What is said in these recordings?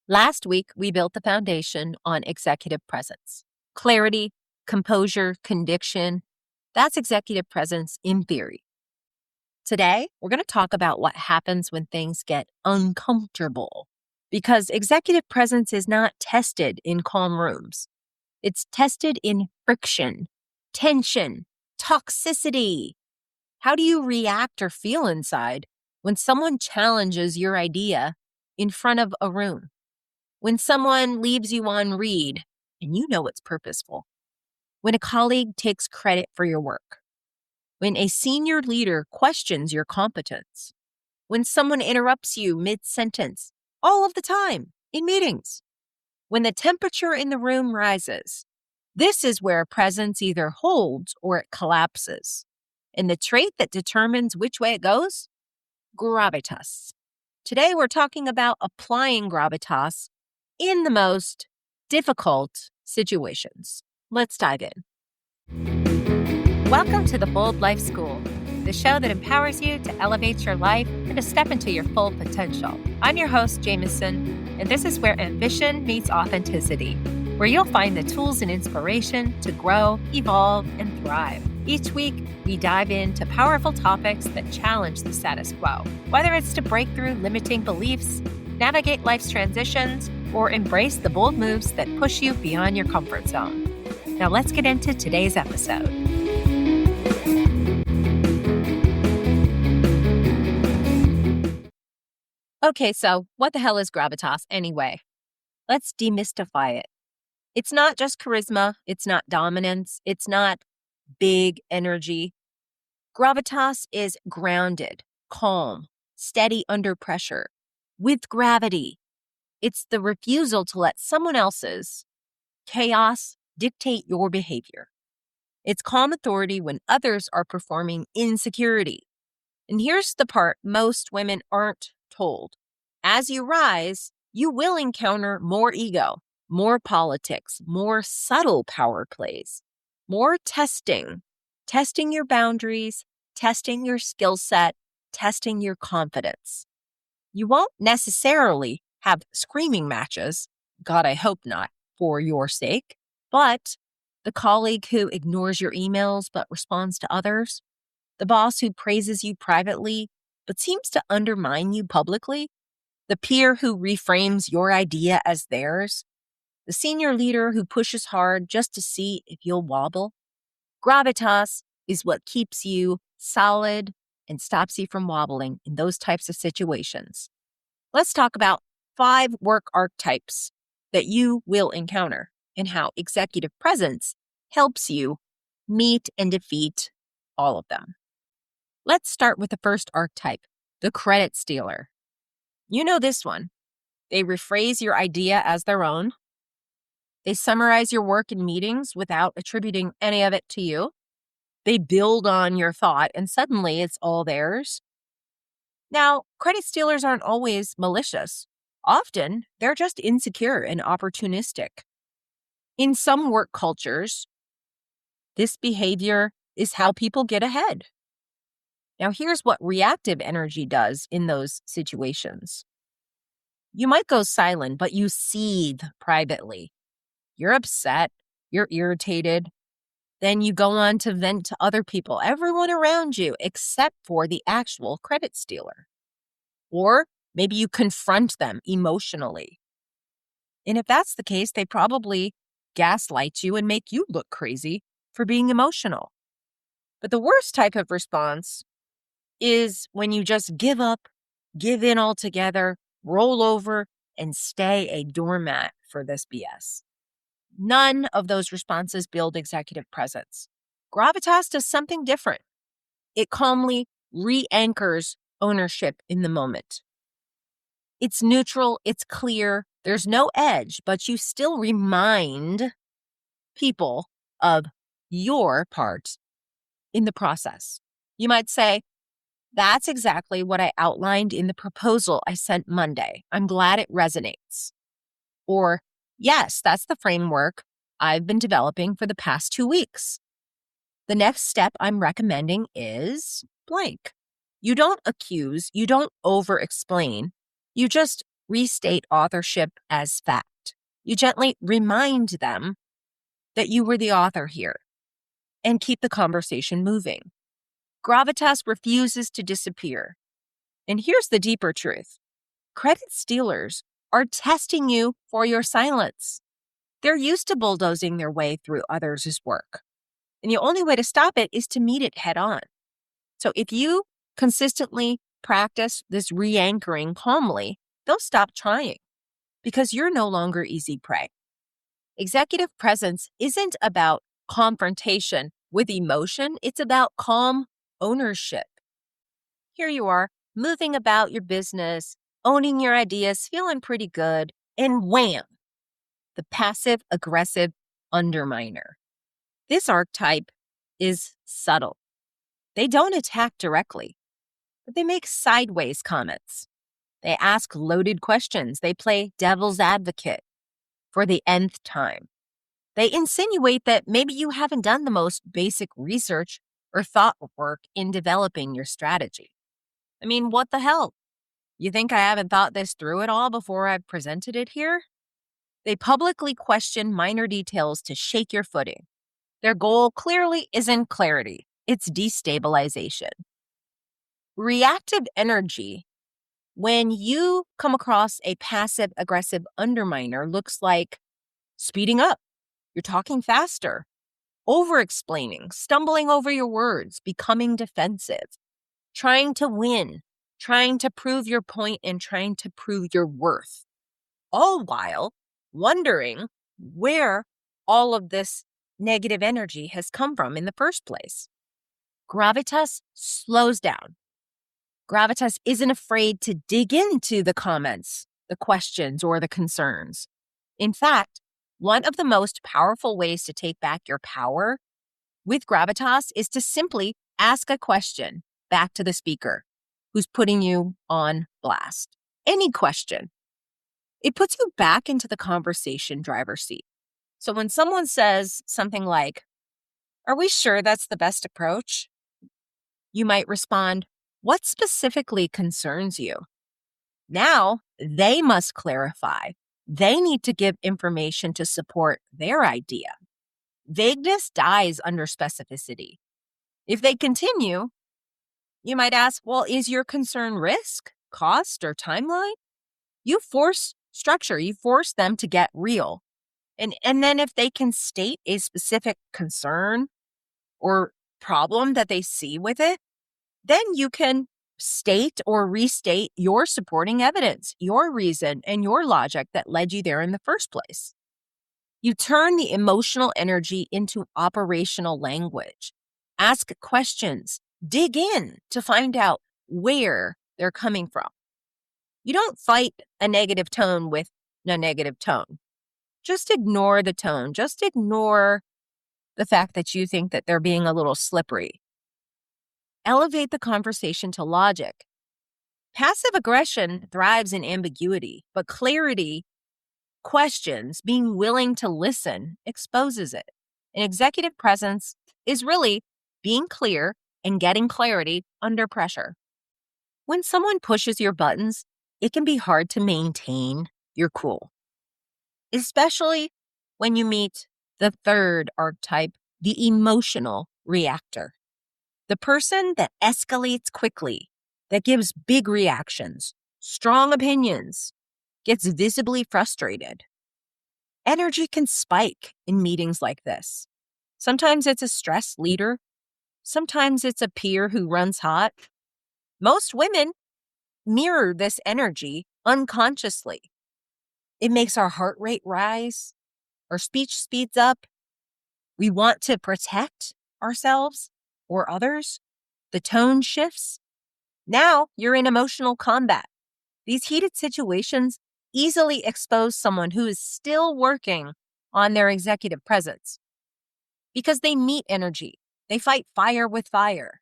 Last week, we built the foundation on executive presence. Clarity, composure, conviction, that's executive presence in theory. Today, we're going to talk about what happens when things get uncomfortable. Because executive presence is not tested in calm rooms. It's tested in friction, tension, toxicity. How do you react or feel inside when someone challenges your idea in front of a room? When someone leaves you on read and you know it's purposeful? When a colleague takes credit for your work? When a senior leader questions your competence? When someone interrupts you mid-sentence? All of the time in meetings. When the temperature in the room rises, this is where presence either holds or it collapses. And the trait that determines which way it goes? Gravitas. Today, we're talking about applying gravitas in the most difficult situations. Let's dive in. Welcome to the Bold Life School, the show that empowers you to elevate your life and to step into your full potential. I'm your host, Jameson, and this is where ambition meets authenticity, where you'll find the tools and inspiration to grow, evolve, and thrive. Each week, we dive into powerful topics that challenge the status quo, whether it's to break through limiting beliefs, navigate life's transitions, or embrace the bold moves that push you beyond your comfort zone. Now let's get into today's episode. Okay, so what the hell is gravitas anyway? Let's demystify it. It's not just charisma, it's not dominance, it's not big energy. Gravitas is grounded, calm, steady under pressure, with gravity. It's the refusal to let someone else's chaos dictate your behavior. It's calm authority when others are performing insecurity. And here's the part most women aren't told. As you rise, you will encounter more ego, more politics, more subtle power plays, more testing your boundaries, testing your skill set, testing your confidence. You won't necessarily have screaming matches, God, I hope not, for your sake, but the colleague who ignores your emails but responds to others, the boss who praises you privately but seems to undermine you publicly, the peer who reframes your idea as theirs, the senior leader who pushes hard just to see if you'll wobble. Gravitas is what keeps you solid and stops you from wobbling in those types of situations. Let's talk about 5 work archetypes that you will encounter and how executive presence helps you meet and defeat all of them. Let's start with the first archetype, the credit stealer. You know this one. They rephrase your idea as their own. They summarize your work in meetings without attributing any of it to you. They build on your thought and suddenly it's all theirs. Now, credit stealers aren't always malicious. Often, they're just insecure and opportunistic. In some work cultures, this behavior is how people get ahead. Now, here's what reactive energy does in those situations. You might go silent, but you seethe privately. You're upset, you're irritated. Then you go on to vent to other people, everyone around you, except for the actual credit stealer. Or maybe you confront them emotionally. And if that's the case, they probably gaslight you and make you look crazy for being emotional. But the worst type of response is when you just give up, give in altogether, roll over, and stay a doormat for this BS. None of those responses build executive presence. Gravitas does something different. It calmly re-anchors ownership in the moment. It's neutral, it's clear, there's no edge, but you still remind people of your part in the process. You might say, that's exactly what I outlined in the proposal I sent Monday. I'm glad it resonates. Or, yes, that's the framework I've been developing for the past 2 weeks. The next step I'm recommending is blank. You don't accuse, you don't over-explain. You just restate authorship as fact. You gently remind them that you were the author here and keep the conversation moving. Gravitas refuses to disappear. And here's the deeper truth. Credit stealers are testing you for your silence. They're used to bulldozing their way through others' work. And the only way to stop it is to meet it head on. So if you consistently practice this re-anchoring calmly, they'll stop trying because you're no longer easy prey. Executive presence isn't about confrontation with emotion. It's about calm ownership. Here you are, moving about your business, owning your ideas, feeling pretty good, and wham, the passive-aggressive underminer. This archetype is subtle. They don't attack directly, but they make sideways comments. They ask loaded questions. They play devil's advocate for the nth time. They insinuate that maybe you haven't done the most basic research or thought work in developing your strategy. I mean, what the hell? You think I haven't thought this through at all before I've presented it here? They publicly question minor details to shake your footing. Their goal clearly isn't clarity, it's destabilization. Reactive energy, when you come across a passive-aggressive underminer, looks like speeding up. You're talking faster, over-explaining, stumbling over your words, becoming defensive, trying to win, trying to prove your point, and trying to prove your worth, all while wondering where all of this negative energy has come from in the first place. Gravitas slows down. Gravitas isn't afraid to dig into the comments, the questions, or the concerns. In fact, one of the most powerful ways to take back your power with gravitas is to simply ask a question back to the speaker who's putting you on blast. Any question. It puts you back into the conversation driver's seat. So when someone says something like, "Are we sure that's the best approach?" you might respond, "What specifically concerns you?" Now they must clarify. They need to give information to support their idea. Vagueness dies under specificity. If they continue, you might ask, well, is your concern risk, cost, or timeline? You force structure. You force them to get real. And then if they can state a specific concern or problem that they see with it, then you can state or restate your supporting evidence, your reason, and your logic that led you there in the first place. You turn the emotional energy into operational language. Ask questions. Dig in to find out where they're coming from. You don't fight a negative tone with a negative tone. Just ignore the tone. Just ignore the fact that you think that they're being a little slippery. Elevate the conversation to logic. Passive aggression thrives in ambiguity, but clarity, questions, being willing to listen exposes it. And executive presence is really being clear and getting clarity under pressure. When someone pushes your buttons, it can be hard to maintain your cool, especially when you meet the third archetype, the emotional reactor. The person that escalates quickly, that gives big reactions, strong opinions, gets visibly frustrated. Energy can spike in meetings like this. Sometimes it's a stressed leader. Sometimes it's a peer who runs hot. Most women mirror this energy unconsciously. It makes our heart rate rise. Our speech speeds up. We want to protect ourselves or others. The tone shifts. Now you're in emotional combat. These heated situations easily expose someone who is still working on their executive presence because they meet energy. They fight fire with fire.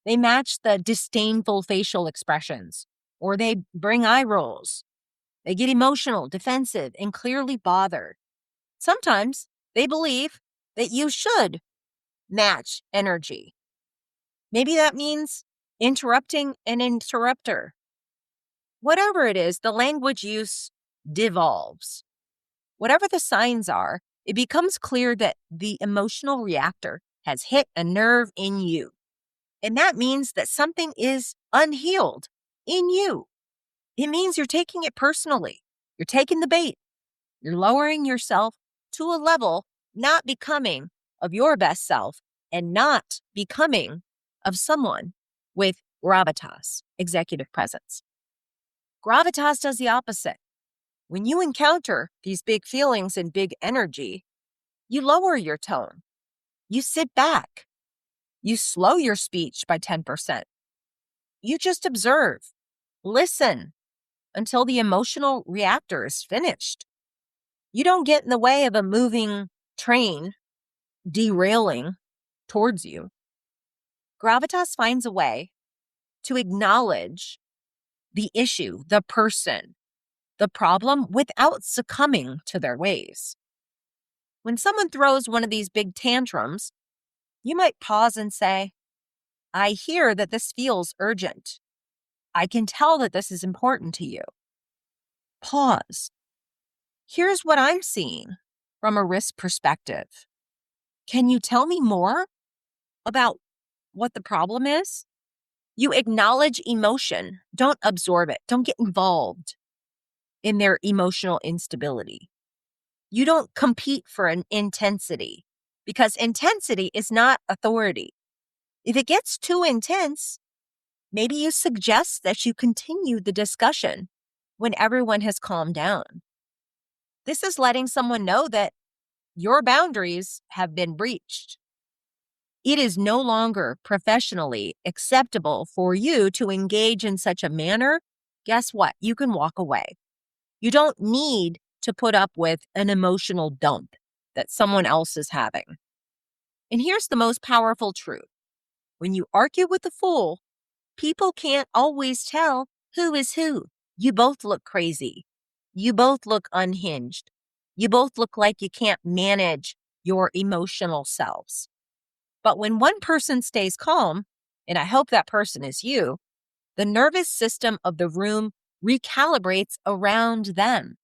They match the disdainful facial expressions, or they bring eye rolls. They get emotional, defensive, and clearly bothered. Sometimes they believe that you should match energy. Maybe that means interrupting an interrupter. Whatever it is, the language use devolves. Whatever the signs are, it becomes clear that the emotional reactor has hit a nerve in you. And that means that something is unhealed in you. It means you're taking it personally. You're taking the bait. You're lowering yourself to a level not becoming of your best self and not becoming of someone with gravitas, executive presence. Gravitas does the opposite. When you encounter these big feelings and big energy, you lower your tone. You sit back. You slow your speech by 10%. You just observe, listen until the emotional reactor is finished. You don't get in the way of a moving train derailing towards you. Gravitas finds a way to acknowledge the issue, the person, the problem without succumbing to their ways. When someone throws one of these big tantrums, you might pause and say, I hear that this feels urgent. I can tell that this is important to you. Pause. Here's what I'm seeing from a risk perspective. Can you tell me more about what the problem is? You acknowledge emotion. Don't absorb it. Don't get involved in their emotional instability. You don't compete for an intensity because intensity is not authority. If it gets too intense, maybe you suggest that you continue the discussion when everyone has calmed down. This is letting someone know that your boundaries have been breached. It is no longer professionally acceptable for you to engage in such a manner. Guess what? You can walk away. You don't need to put up with an emotional dump that someone else is having. And here's the most powerful truth. When you argue with a fool, people can't always tell who is who. You both look crazy. You both look unhinged. You both look like you can't manage your emotional selves. But when one person stays calm, and I hope that person is you, the nervous system of the room recalibrates around them.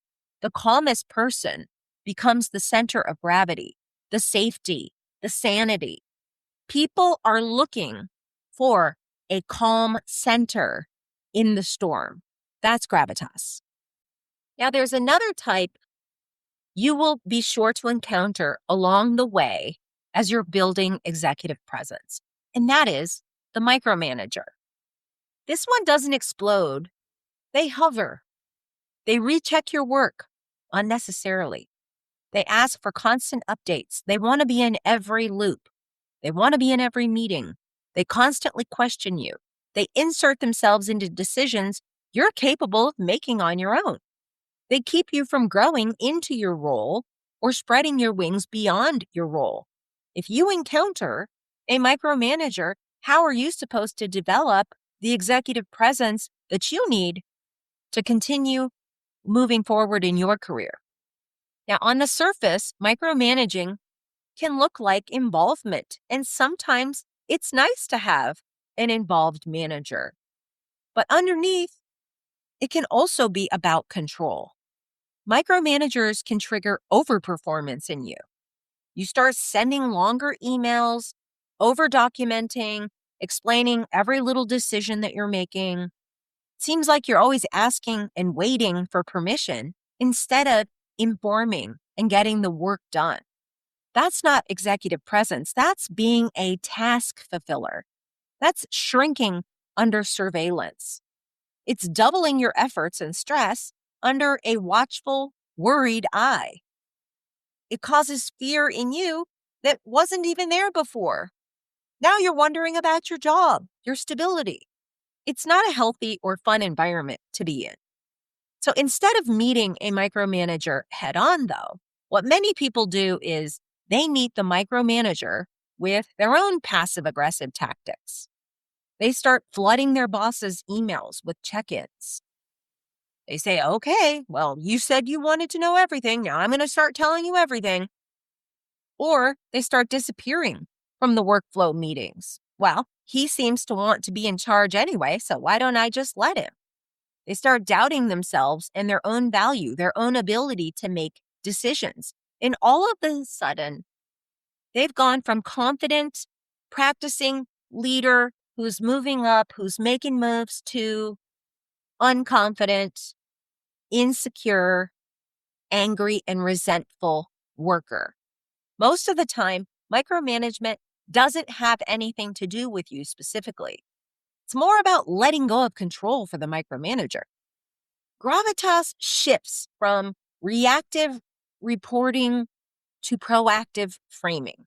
The calmest person becomes the center of gravity, the safety, the sanity. People are looking for a calm center in the storm. That's gravitas. Now, there's another type you will be sure to encounter along the way as you're building executive presence, and that is the micromanager. This one doesn't explode. They hover. They recheck your work unnecessarily. They ask for constant updates. They want to be in every loop. They want to be in every meeting. They constantly question you. They insert themselves into decisions you're capable of making on your own. They keep you from growing into your role or spreading your wings beyond your role. If you encounter a micromanager, how are you supposed to develop the executive presence that you need to continue moving forward in your career? Now, on the surface, micromanaging can look like involvement, and sometimes it's nice to have an involved manager. But underneath, it can also be about control. Micromanagers can trigger overperformance in you. You start sending longer emails, over-documenting, explaining every little decision that you're making. Seems like you're always asking and waiting for permission instead of informing and getting the work done. That's not executive presence. That's being a task fulfiller. That's shrinking under surveillance. It's doubling your efforts and stress under a watchful, worried eye. It causes fear in you that wasn't even there before. Now you're wondering about your job, your stability. It's not a healthy or fun environment to be in. So instead of meeting a micromanager head on, though, what many people do is they meet the micromanager with their own passive-aggressive tactics. They start flooding their boss's emails with check-ins. They say, okay, well, you said you wanted to know everything. Now I'm going to start telling you everything. Or they start disappearing from the workflow meetings. Well, he seems to want to be in charge anyway, so why don't I just let him? They start doubting themselves and their own value, their own ability to make decisions. And all of a sudden, they've gone from confident, practicing leader who's moving up, who's making moves, to unconfident, insecure, angry, and resentful worker. Most of the time, micromanagement doesn't have anything to do with you specifically. It's more about letting go of control for the micromanager. Gravitas shifts from reactive reporting to proactive framing.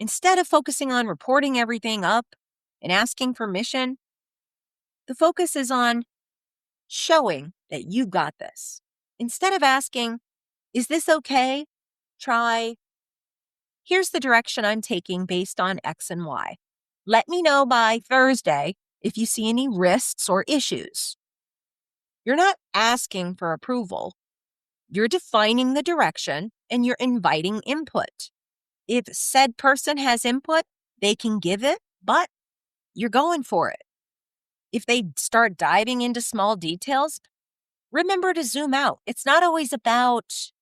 Instead of focusing on reporting everything up and asking permission, the focus is on showing that you got this. Instead of asking, is this okay? Try, here's the direction I'm taking based on X and Y. Let me know by Thursday if you see any risks or issues. You're not asking for approval. You're defining the direction and you're inviting input. If said person has input, they can give it, but you're going for it. If they start diving into small details, remember to zoom out. It's not always about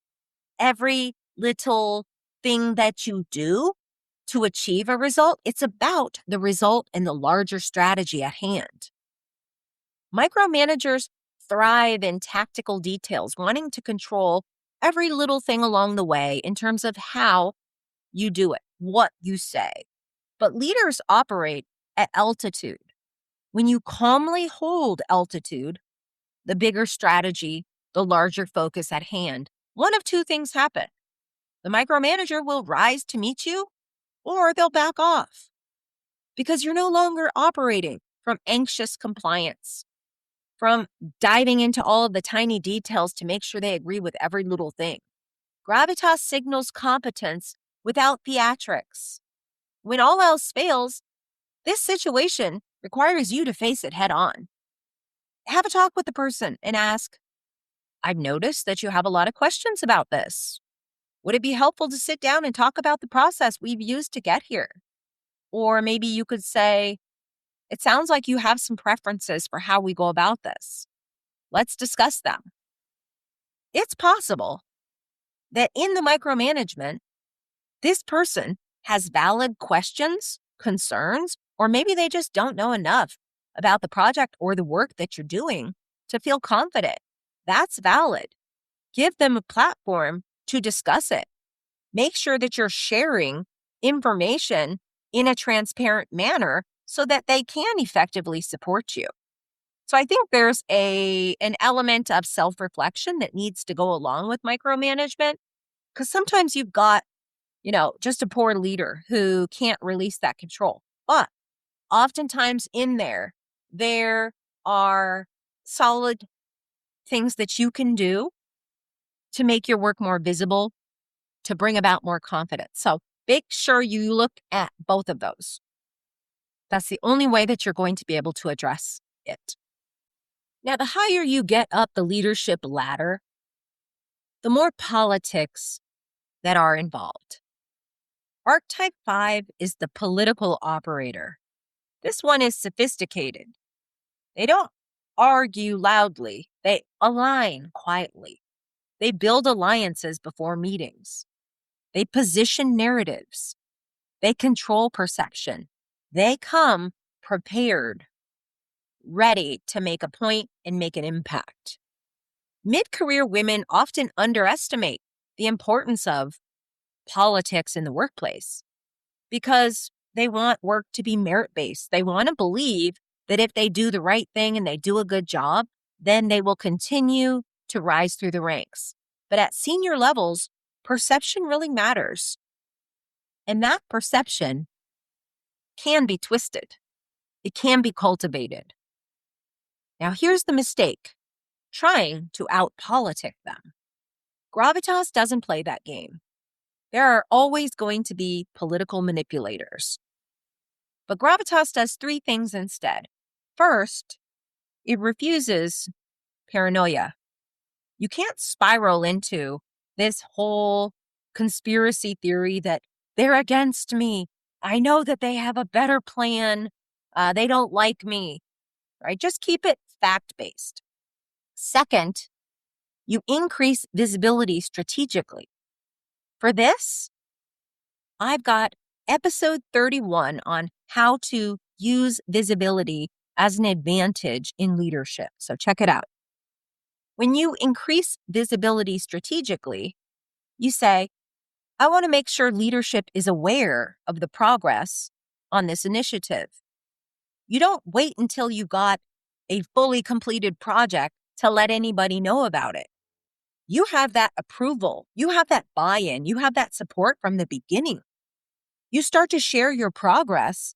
every little thing that you do to achieve a result. It's about the result and the larger strategy at hand. Micromanagers thrive in tactical details, wanting to control every little thing along the way in terms of how you do it, what you say. But leaders operate at altitude. When you calmly hold altitude, the bigger strategy, the larger focus at hand, one of two things happen. The micromanager will rise to meet you, or they'll back off because you're no longer operating from anxious compliance, from diving into all of the tiny details to make sure they agree with every little thing. Gravitas signals competence without theatrics. When all else fails, this situation requires you to face it head on. Have a talk with the person and ask, I've noticed that you have a lot of questions about this. Would it be helpful to sit down and talk about the process we've used to get here? Or maybe you could say, it sounds like you have some preferences for how we go about this. Let's discuss them. It's possible that in the micromanagement, this person has valid questions, concerns, or maybe they just don't know enough about the project or the work that you're doing to feel confident. That's valid. Give them a platform to discuss it. Make sure that you're sharing information in a transparent manner so that they can effectively support you. So I think there's an element of self-reflection that needs to go along with micromanagement, because sometimes you've got, just a poor leader who can't release that control. But oftentimes in there are solid things that you can do to make your work more visible, to bring about more confidence. So make sure you look at both of those. That's the only way that you're going to be able to address it. Now, the higher you get up the leadership ladder, the more politics that are involved. Archetype 5 is the political operator. This one is sophisticated. They don't argue loudly. They align quietly. They build alliances before meetings. They position narratives. They control perception. They come prepared, ready to make a point and make an impact. Mid-career women often underestimate the importance of politics in the workplace because they want work to be merit-based. They want to believe that if they do the right thing and they do a good job, then they will continue to rise through the ranks. But at senior levels, perception really matters. And that perception can be twisted. It can be cultivated. Now, here's the mistake: trying to out-politic them. Gravitas doesn't play that game. There are always going to be political manipulators. But Gravitas does three things instead. First, it refuses paranoia. You can't spiral into this whole conspiracy theory that they're against me. I know that they have a better plan. They don't like me, right? Just keep it fact-based. Second, you increase visibility strategically. For this, I've got episode 31 on how to use visibility as an advantage in leadership. So check it out. When you increase visibility strategically, you say, I want to make sure leadership is aware of the progress on this initiative. You don't wait until you got a fully completed project to let anybody know about it. You have that approval. You have that buy-in. You have that support from the beginning. You start to share your progress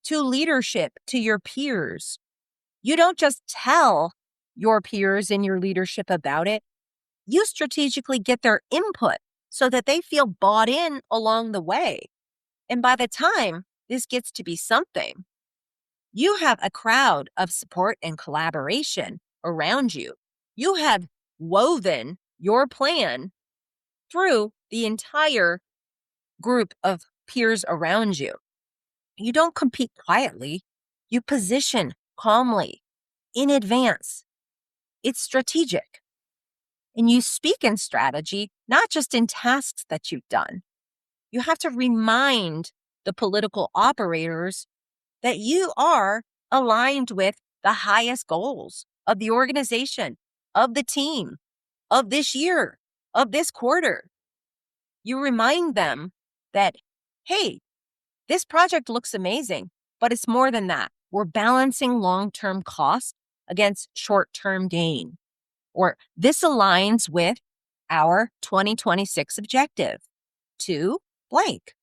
to leadership, to your peers. You don't just tell your peers and your leadership about it. You strategically get their input so that they feel bought in along the way. And by the time this gets to be something, you have a crowd of support and collaboration around you. You have woven your plan through the entire group of peers around you. You don't compete quietly. You position calmly in advance. It's strategic. And you speak in strategy, not just in tasks that you've done. You have to remind the political operators that you are aligned with the highest goals of the organization, of the team, of this year, of this quarter. You remind them that, hey, this project looks amazing, but it's more than that. We're balancing long-term costs against short-term gain. Or this aligns with our 2026 objective to blank.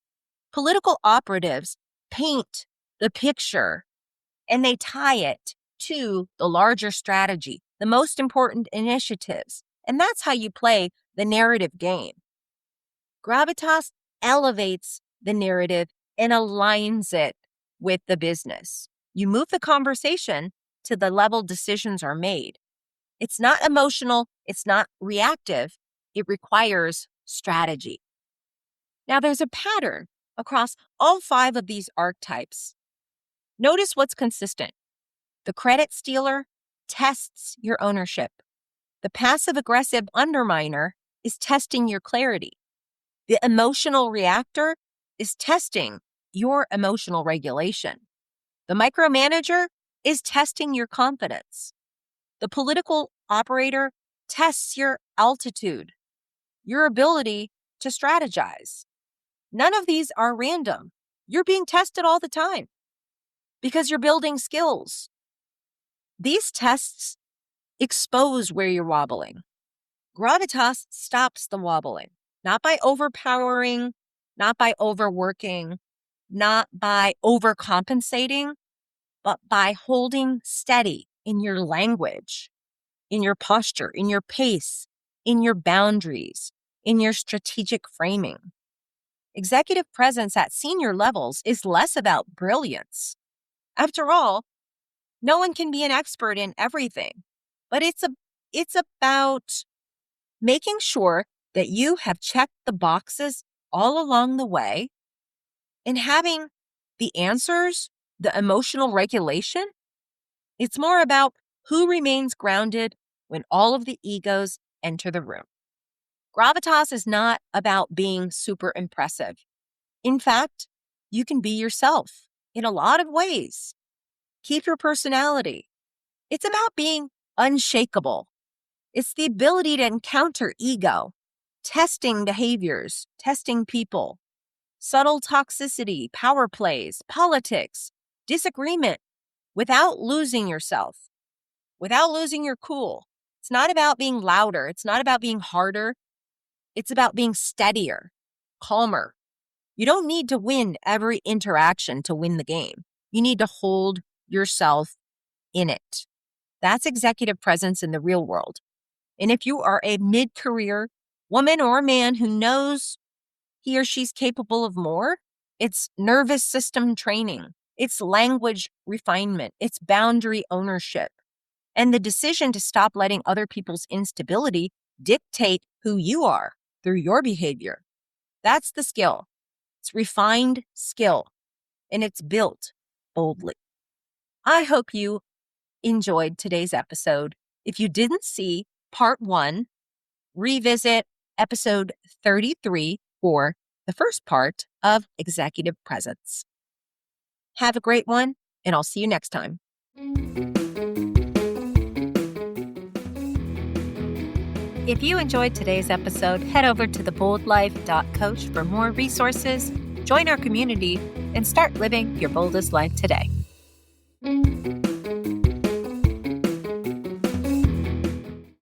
Political operatives paint the picture and they tie it to the larger strategy, the most important initiatives. And that's how you play the narrative game. Gravitas elevates the narrative and aligns it with the business. You move the conversation to the level decisions are made. It's not emotional. It's not reactive. It requires strategy. Now, there's a pattern across all 5 of these archetypes. Notice what's consistent. The credit stealer tests your ownership. The passive-aggressive underminer is testing your clarity. The emotional reactor is testing your emotional regulation. The micromanager is testing your confidence. The political operator tests your altitude, your ability to strategize. None of these are random. You're being tested all the time because you're building skills. These tests expose where you're wobbling. Gravitas stops the wobbling, not by overpowering, not by overworking, not by overcompensating, but by holding steady in your language, in your posture, in your pace, in your boundaries, in your strategic framing. Executive presence at senior levels is less about brilliance. After all, no one can be an expert in everything, but it's about making sure that you have checked the boxes all along the way and having the answers, the emotional regulation. It's more about who remains grounded when all of the egos enter the room. Gravitas is not about being super impressive. In fact, you can be yourself in a lot of ways. Keep your personality. It's about being unshakable. It's the ability to encounter ego, testing behaviors, testing people, subtle toxicity, power plays, politics, disagreement without losing yourself, without losing your cool. It's not about being louder. It's not about being harder. It's about being steadier, calmer. You don't need to win every interaction to win the game. You need to hold yourself in it. That's executive presence in the real world. And if you are a mid-career woman or man who knows he or she's capable of more, it's nervous system training, it's language refinement, it's boundary ownership, and the decision to stop letting other people's instability dictate who you are through your behavior. That's the skill. It's refined skill, and it's built boldly. I hope you enjoyed today's episode. If you didn't see part 1, revisit episode 33 for the first part of executive presence. Have a great one, and I'll see you next time. If you enjoyed today's episode, head over to theboldlife.coach for more resources, join our community, and start living your boldest life today.